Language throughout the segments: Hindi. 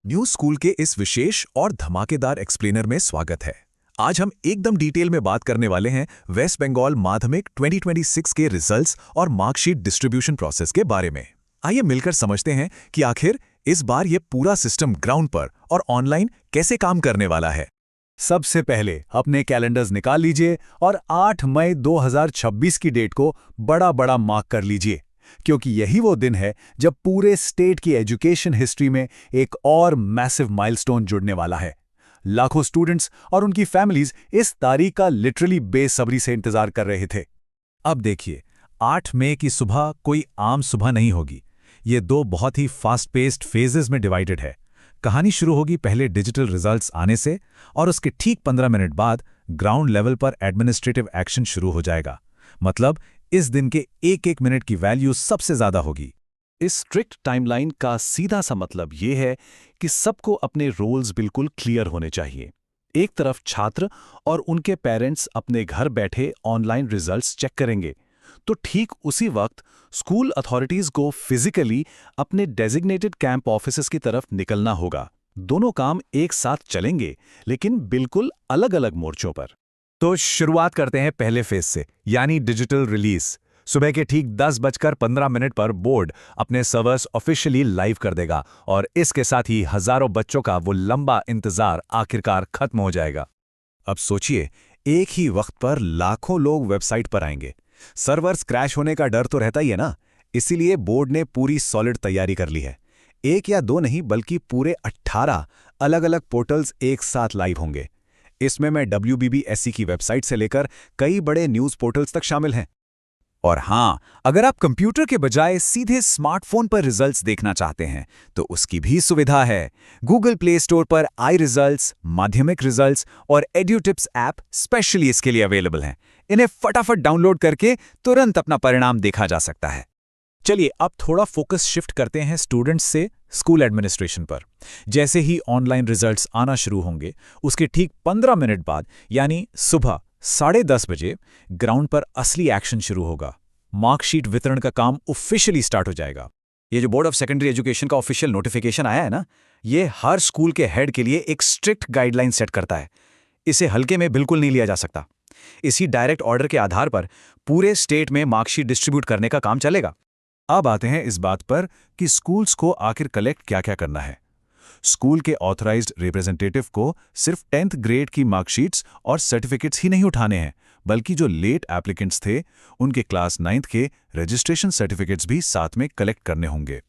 न्यू स्कूल के इस विशेष और धमाकेदार एक्सप्लेनर में स्वागत है। आज हम एकदम डिटेल में बात करने वाले हैं वेस्ट बंगाल माध्यमिक 2026 के रिजल्ट्स और मार्कशीट डिस्ट्रीब्यूशन प्रोसेस के बारे में। आइए मिलकर समझते हैं कि आखिर इस बार ये पूरा सिस्टम ग्राउंड पर और ऑनलाइन कैसे काम करने वाला है। सबसे पहले अपने कैलेंडर्स निकाल लीजिए और 8 मई 2026 की डेट को बड़ा मार्क कर लीजिए, क्योंकि यही वो दिन है जब पूरे स्टेट की एजुकेशन हिस्ट्री में एक और मैसिव माइलस्टोन जुड़ने वाला है। लाखों स्टूडेंट्स और उनकी फैमिलीज इस तारीख का लिटरली बेसब्री से इंतजार कर रहे थे। अब देखिए, 8 मई की सुबह कोई आम सुबह नहीं होगी। ये दो बहुत ही फास्ट पेस्ड फेजेस में डिवाइडेड है। कहानी शुरू होगी पहले डिजिटल रिजल्ट्स आने से और उसके ठीक 15 मिनट बाद ग्राउंड लेवल पर एडमिनिस्ट्रेटिव एक्शन शुरू हो जाएगा। मतलब इस दिन के एक मिनट की वैल्यू सबसे ज्यादा होगी। इस स्ट्रिक्ट टाइमलाइन का सीधा सा मतलब ये है कि सबको अपने रोल्स बिल्कुल क्लियर होने चाहिए। एक तरफ छात्र और उनके पेरेंट्स अपने घर बैठे ऑनलाइन रिजल्ट्स चेक करेंगे, तो ठीक उसी वक्त स्कूल अथॉरिटीज को फिजिकली अपने डेजिग्नेटेड कैंप ऑफिसेस की तरफ निकलना होगा। दोनों काम एक साथ चलेंगे, लेकिन बिल्कुल अलग अलग मोर्चों पर। तो शुरुआत करते हैं पहले फेज से, यानी डिजिटल रिलीज। सुबह के ठीक 10:15 पर बोर्ड अपने सर्वर्स ऑफिशियली लाइव कर देगा और इसके साथ ही हजारों बच्चों का वो लंबा इंतजार आखिरकार खत्म हो जाएगा। अब सोचिए, एक ही वक्त पर लाखों लोग वेबसाइट पर आएंगे। सर्वर्स क्रैश होने का डर तो रहता ही है ना, इसीलिए बोर्ड ने पूरी सॉलिड तैयारी कर ली है। एक या दो नहीं, बल्कि पूरे 18 अलग अलग पोर्टल्स एक साथ लाइव होंगे। इसमें मैं WBBSC की वेबसाइट से लेकर कई बड़े न्यूज पोर्टल्स तक शामिल हैं। और हाँ, अगर आप कंप्यूटर के बजाय सीधे स्मार्टफोन पर रिजल्ट्स देखना चाहते हैं तो उसकी भी सुविधा है। गूगल प्ले स्टोर पर आई रिजल्ट्स, माध्यमिक रिजल्ट्स और एड्यूटिप्स ऐप स्पेशली इसके लिए अवेलेबल हैं। इन्हें फटाफट डाउनलोड करके तुरंत अपना परिणाम देखा जा सकता है। चलिए अब थोड़ा फोकस शिफ्ट करते हैं स्टूडेंट्स से स्कूल एडमिनिस्ट्रेशन पर। जैसे ही ऑनलाइन रिजल्ट्स आना शुरू होंगे, उसके ठीक 15 मिनट बाद यानी सुबह 10:30 बजे ग्राउंड पर असली एक्शन शुरू होगा। मार्कशीट वितरण का काम ऑफिशियली स्टार्ट हो जाएगा। ये जो बोर्ड ऑफ सेकेंडरी एजुकेशन का ऑफिशियल नोटिफिकेशन आया है ना, ये हर स्कूल के हेड के लिए एक स्ट्रिक्ट गाइडलाइन सेट करता है। इसे हल्के में बिल्कुल नहीं लिया जा सकता। इसी डायरेक्ट ऑर्डर के आधार पर पूरे स्टेट में मार्कशीट डिस्ट्रीब्यूट करने का काम चलेगा। अब आते हैं इस बात पर कि स्कूल्स को आखिर कलेक्ट क्या क्या करना है। स्कूल के ऑथराइज्ड रिप्रेजेंटेटिव को सिर्फ 10th ग्रेड की मार्कशीट्स और सर्टिफिकेट्स ही नहीं उठाने हैं, बल्कि जो लेट एप्लीकेंट्स थे उनके क्लास 9th के रजिस्ट्रेशन सर्टिफिकेट्स भी साथ में कलेक्ट करने होंगे।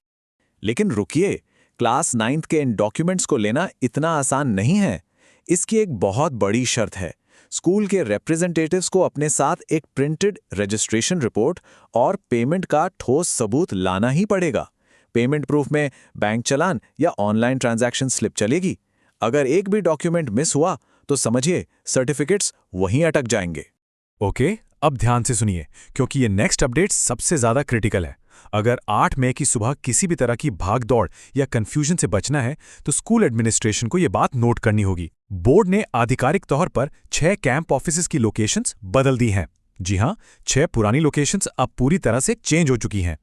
लेकिन रुकिए, क्लास 9th के इन डॉक्यूमेंट्स को लेना इतना आसान नहीं है। इसकी एक बहुत बड़ी शर्त है। स्कूल के रिप्रेजेंटेटिव्स को अपने साथ एक प्रिंटेड रजिस्ट्रेशन रिपोर्ट और पेमेंट का ठोस सबूत लाना ही पड़ेगा। पेमेंट प्रूफ में बैंक चालान या ऑनलाइन ट्रांजैक्शन स्लिप चलेगी। अगर एक भी डॉक्यूमेंट मिस हुआ तो समझिए सर्टिफिकेट्स वहीं अटक जाएंगे। ओके, अब ध्यान से सुनिए, क्योंकि ये नेक्स्ट अपडेट सबसे ज्यादा क्रिटिकल है। अगर 8 मई की सुबह किसी भी तरह की भागदौड़ या कंफ्यूजन से बचना है तो स्कूल एडमिनिस्ट्रेशन को यह बात नोट करनी होगी। बोर्ड ने आधिकारिक तौर पर 6 कैंप ऑफिसेस की लोकेशंस बदल दी हैं। जी हां, 6 पुरानी लोकेशंस अब पूरी तरह से चेंज हो चुकी हैं।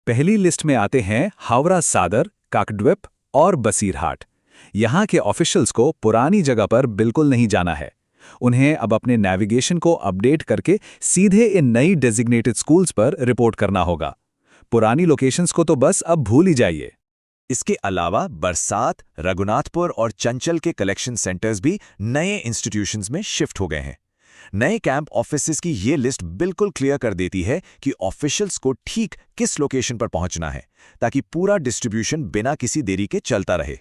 पहली लिस्ट में आते हैं हावड़ा सादर, काकद्वीप और बसीरहाट। यहां के ऑफिशियल्स को पुरानी जगह पर बिल्कुल नहीं जाना है। उन्हें अब अपने नेविगेशन को अपडेट करके सीधे इन नई डेजिग्नेटेड स्कूल्स पर रिपोर्ट करना होगा। पुरानी लोकेशंस को तो बस अब भूल ही जाइए। इसके अलावा बरसात, रघुनाथपुर और चंचल के कलेक्शन सेंटर्स भी नए इंस्टीट्यूशंस में शिफ्ट हो गए हैं। नए कैंप ऑफिसेस की ये लिस्ट बिल्कुल क्लियर कर देती है कि ऑफिशियल्स को ठीक किस लोकेशन पर पहुंचना है, ताकि पूरा डिस्ट्रीब्यूशन बिना किसी देरी के चलता रहे।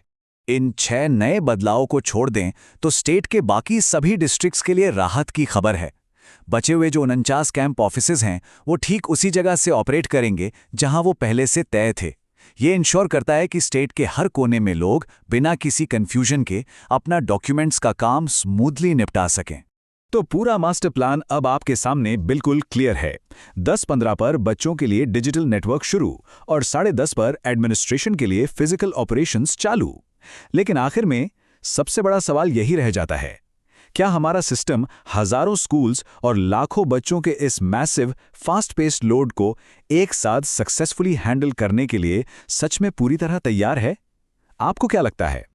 इन 6 नए बदलावों को छोड़ दें तो स्टेट के बाकी सभी डिस्ट्रिक्ट्स के लिए राहत की खबर है। बचे हुए जो 49 कैंप ऑफिसेज हैं, वो ठीक उसी जगह से ऑपरेट करेंगे जहां वो पहले से तय थे। ये इंश्योर करता है कि स्टेट के हर कोने में लोग बिना किसी कंफ्यूजन के अपना डॉक्यूमेंट्स का काम स्मूथली निपटा सकें। तो पूरा मास्टर प्लान अब आपके सामने बिल्कुल क्लियर है। 10:15 पर बच्चों के लिए डिजिटल नेटवर्क शुरू और 10:30 पर एडमिनिस्ट्रेशन के लिए फिजिकल ऑपरेशंस चालू। लेकिन आखिर में सबसे बड़ा सवाल यही रह जाता है, क्या हमारा सिस्टम हजारों स्कूल्स और लाखों बच्चों के इस मैसिव फास्ट पेस्ड लोड को एक साथ सक्सेसफुली हैंडल करने के लिए सच में पूरी तरह तैयार है? आपको क्या लगता है?